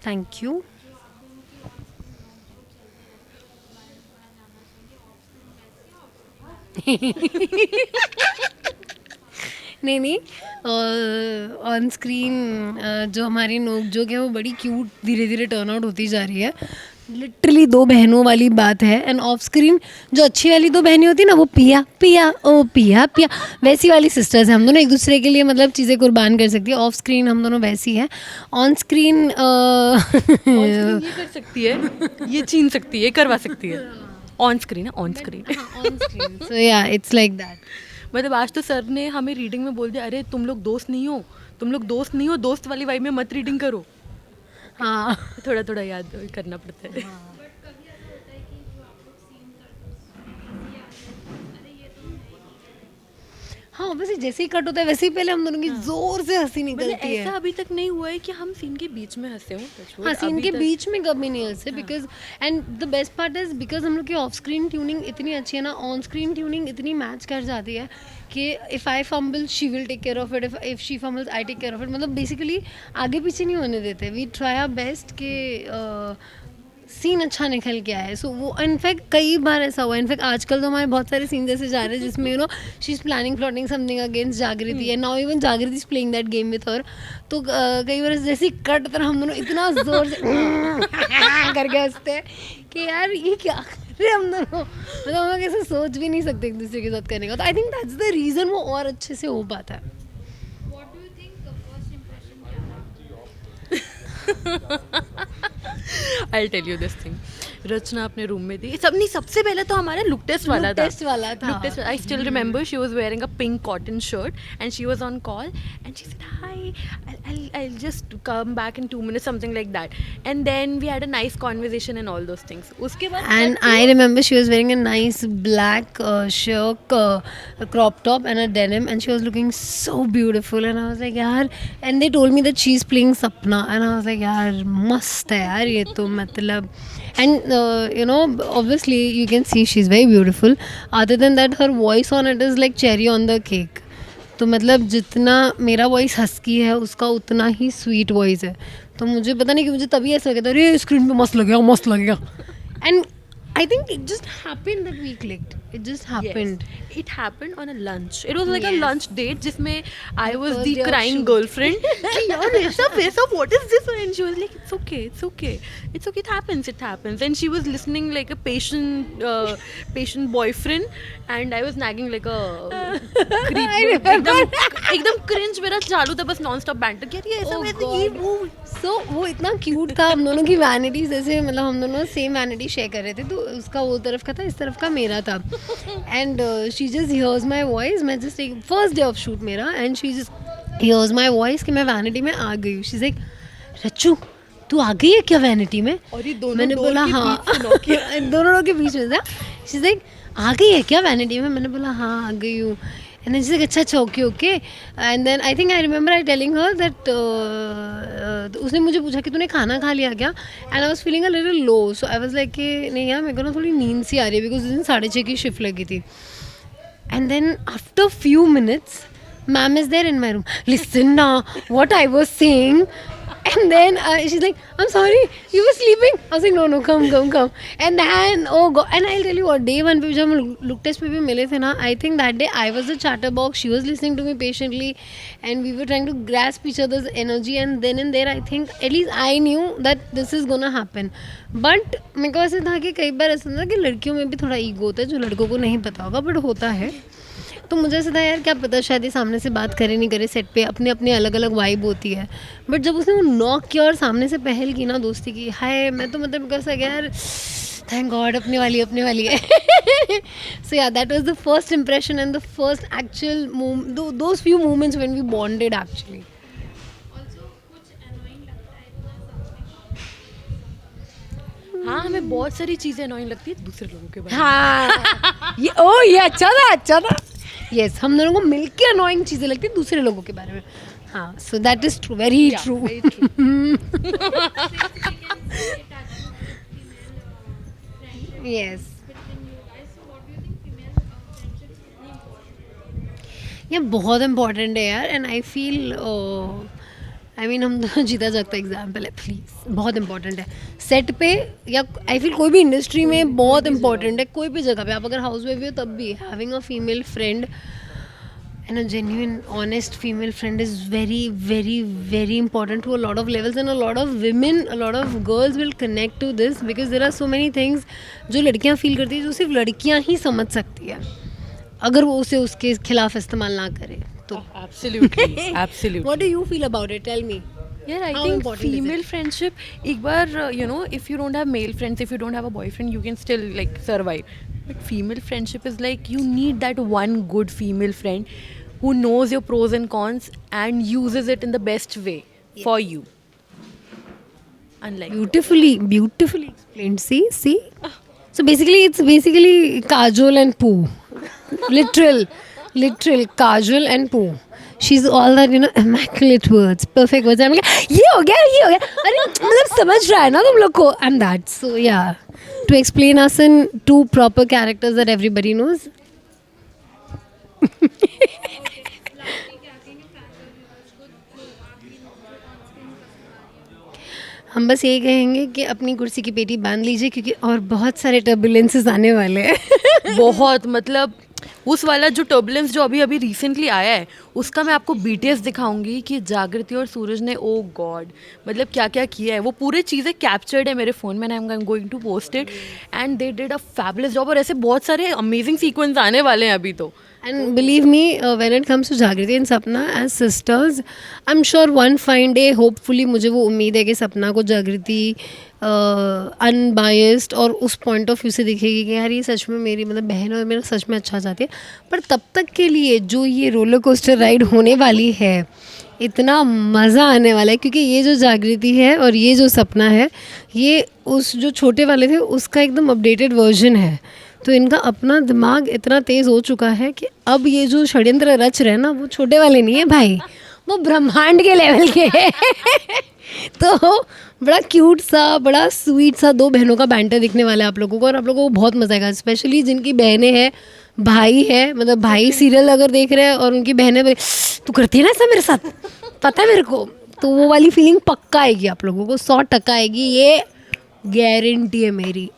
Thank you. नहीं नहीं, on screen जो हमारी नोकझोंक है वो बड़ी क्यूट धीरे धीरे टर्न आउट होती जा रही है. लिटरली दो बहनों वाली बात है. एंड ऑफ स्क्रीन जो अच्छी वाली दो बहनें होती है ना, वो पिया पिया ओ पिया पिया वैसी वाली सिस्टर्स हैं. हम दोनों एक दूसरे के लिए मतलब चीज़ें कुर्बान कर सकती है. ऑफ स्क्रीन हम दोनों वैसी हैं. ऑन स्क्रीन ऑन स्क्रीन ये कर सकती है, ये छीन सकती है, करवा सकती है. ऑन स्क्रीन है, on screen. On screen. So या इट्स लाइक दैट. मतलब आज तो सर ने हमें रीडिंग में बोल दिया, अरे तुम लोग दोस्त नहीं हो, तुम लोग दोस्त नहीं हो, दोस्त वाली वाइब में मत रीडिंग करो. हाँ. थोड़ा थोड़ा याद करना पड़ता है. हाँ वैसे जैसे ही कट होता है वैसे ही पहले हम दोनों की जोर से हंसी मतलब निकलती है. ऐसा अभी तक नहीं हुआ है कि हम सीन के बीच में हंसे हों. हाँ सीन के बीच में कभी नहीं हंसे. Because and the best part is because हम लोग की ऑफ स्क्रीन ट्यूनिंग इतनी अच्छी है ना, ऑन स्क्रीन ट्यूनिंग इतनी मैच कर जाती है कि if I fumble she will take care of it, if she fumbles I take care of it. मतलब बेसिकली आगे पीछे नहीं होने देते. वी ट्राई आवर बेस्ट के सीन अच्छा निकल के आया है. सो वो इनफैक्ट कई बार ऐसा हुआ. इनफैक्ट आजकल तो हमारे बहुत सारे सीन जैसे जा रहे हैं जिसमें she is planning plotting something against जागृति एंड नाउ इवन जागृति is playing that game with her. तो कई बार जैसे ही कट तरह हम दोनों इतना जोर से करके हंसते हैं कि यार ये क्या कर रहे हैं हम दोनों. मतलब हम लोग ऐसे सोच भी नहीं सकते एक दूसरे के साथ करने का. तो I think that's the reason वो और अच्छे से हो पाता है. What do you think the first impression क्या था? I tell you this thing. Rachna अपने रूम में थी. सब नहीं, सबसे पहले तो हमारा लुक टेस्ट वाला था. टेस्ट वाला था. Look test. I still remember she was wearing a pink cotton shirt and she was on call and she said, hi, I'll just come back in 2 minutes, something like that. And then we had a nice conversation and all those things. उसके बाद And I remember she was wearing a nice black shirt, crop top and a denim, and she was looking so beautiful. And I was like, yaar. And they told me that she's playing Sapna, and I was like, yaar, mast hai yaar ye to matlab. And obviously you can see she's very beautiful. Other than that, her voice on it is like cherry on the cake. तो मतलब जितना मेरा voice husky है उसका उतना ही sweet voice है. तो मुझे पता नहीं कि मुझे तभी ऐसा लगा था अरे स्क्रीन पे मस्त लगेगा मस्त लगेगा. And I think it just happened that we clicked. It just happened. Yes, it happened on a lunch. It was like a Yes. lunch date जिसमें I was first the day of crying shoot. girlfriend. कि यार ऐसा what is this? And she was like, it's okay, it's okay, it's okay, it happens. And she was listening like a patient boyfriend, and I was nagging like a creep. I remember. एकदम cringe मेरा चालू था बस non-stop banter. कि यार ये ऐसा Oh वैसे ये God. वो. सो वो इतना क्यूट था. हम दोनों की वैनिटी जैसे मतलब हम दोनों सेम वैनिटी शेयर कर रहे थे. तो उसका वो तरफ का था, इस तरफ का मेरा था. And she just hears my voice. मैं जस्ट एक फर्स्ट डे ऑफ शूट मेरा. And she just hears my voice कि मैं वैनिटी में आ गई हूँ. शी इज लाइक रच्चू तू आ गई है क्या वैनिटी में. और ये दोनों मैंने door बोला के हाँ. बीच में knock किया. दोनों लोगों के बीच में था. शी इज लाइक आ गई है क्या वैनिटी में. मैंने बोला हाँ आ गई हूँ. And then she's like, अच्छा okay okay. And then I think I remember I telling her that उसने मुझे पूछा कि तूने खाना खा लिया क्या. And I was feeling a little low. So I was like कि नहीं यार मेरे को ना थोड़ी नींद सी आ रही है बिकॉज उस दिन 6:30 की शिफ्ट लगी थी. And then after few minutes, ma'am is there in my room. Listen now, what I was saying. And then she's like, I'm sorry, you were sleeping. I was like, no, come. And then, oh God. And I'll tell you what, day one पे जब हम look test पे भी मिले थे ना, I think that day I was the chatterbox. She was listening to me patiently, and we were trying to grasp each other's energy. And then and there, I think at least I knew that this is gonna happen. But मेरे को ऐसे था कि कई बार ऐसा था कि लड़कियों में भी थोड़ा ईगो होता है जो लड़कों को नहीं पता होगा बट होता है. तो मुझे ऐसा था यार क्या पता शायद ये सामने से बात करे नहीं करे सेट पे अपने अपने अलग अलग वाइब होती है. बट जब उसने वो नॉक किया और सामने से पहल की ना दोस्ती की, हाय मैं तो मतलब कैसा गया यार थैंक गॉड अपने वाली है. So yeah that was the first impression and the first actual those few moments when we bonded actually. Also कुछ annoying लगता है इतना सब. हाँ हमें बहुत सारी चीज़ें annoying लगती है दूसरे लोगों के बारे में. हाँ ये अच्छा था. यस हम दोनों को मिलके अनोइंग चीज़ें लगती है दूसरे लोगों के बारे में. हाँ so that is true very true. Very true. Yes Between you guys, so what do you think female friendships कितनी important है? ये बहुत इम्पोर्टेंट है यार. एंड आई आई मीन हम दोनों जीता जागता एग्जाम्पल है, प्लीज़, बहुत इंपॉर्टेंट है सेट पे, या आई फील कोई भी इंडस्ट्री में बहुत इंपॉर्टेंट है, कोई भी जगह पे आप अगर हाउस वाइफ हो तब भी having a female friend and a genuine honest female friend is very very very important to a lot of levels, and a lot of women, a lot of girls will connect to this because there are so many things जो लड़कियां feel करती है जो सिर्फ लड़कियां ही समझ सकती है अगर वो उसे उसके खिलाफ इस्तेमाल ना करे तो. Absolutely, absolutely. What do you feel about it? Tell me. Yeah, I How think important is female friendship, एक बार if you don't have male friends, if you don't have a boyfriend, you can still like survive. But female friendship is like you need that one good female friend who knows your pros and cons and uses it in the best way for you. Unlike Beautifully explained. See. So basically, it's basically Kajol and Pooh. Literal Kajol and Pooh. She's all that, immaculate words, perfect words. I'm like, ये हो गया. अरे मतलब समझ रहा है ना तुम लोग को. I'm that. So yeah, to explain us in two proper characters that everybody knows. हम बस यही कहेंगे कि अपनी कुर्सी की पेटी बांध लीजिए क्योंकि और बहुत सारे टर्बुलेंसेस आने वाले हैं. बहुत मतलब उस वाला जो टर्बुलेंस जो अभी रिसेंटली आया है उसका मैं आपको BTS दिखाऊंगी कि जागृति और सूरज ने ओ गॉड मतलब क्या क्या किया है. वो पूरी चीज़ें कैप्चर्ड है मेरे फ़ोन में and I am going to post it and they did a fabulous job. और ऐसे बहुत सारे अमेजिंग सीक्वेंस आने वाले हैं अभी तो. And believe me, when it comes to Jagriti and Sapna as sisters, I'm sure one fine day, hopefully, मुझे वो उम्मीद है कि सपना को जागृति अनबायस्ड और उस पॉइंट ऑफ व्यू से दिखेगी कि यार ये सच में मेरी मतलब बहन और मेरा सच में अच्छा चाहती है. पर तब तक के लिए जो ये रोलर कोस्टर राइड होने वाली है, इतना मज़ा आने वाला है क्योंकि ये जो जागृति है और ये जो सपना है, ये उस जो छोटे वाले थे उसका एकदम अपडेटेड वर्जन है. तो इनका अपना दिमाग इतना तेज़ हो चुका है कि अब ये जो षड्यंत्र रच रहे हैं ना वो छोटे वाले नहीं है भाई, वो ब्रह्मांड के लेवल के हैं. तो बड़ा क्यूट सा बड़ा स्वीट सा दो बहनों का बैंटर दिखने वाला है आप लोगों को और आप लोगों को बहुत मज़ा आएगा. स्पेशली जिनकी बहनें हैं, भाई है, मतलब भाई सीरियल अगर देख रहे हैं और उनकी बहनें तू करती है ना ऐसा मेरे साथ, पता है मेरे को, तो वो वाली फीलिंग पक्का आएगी आप लोगों को, 100% आएगी, ये गारंटी है मेरी.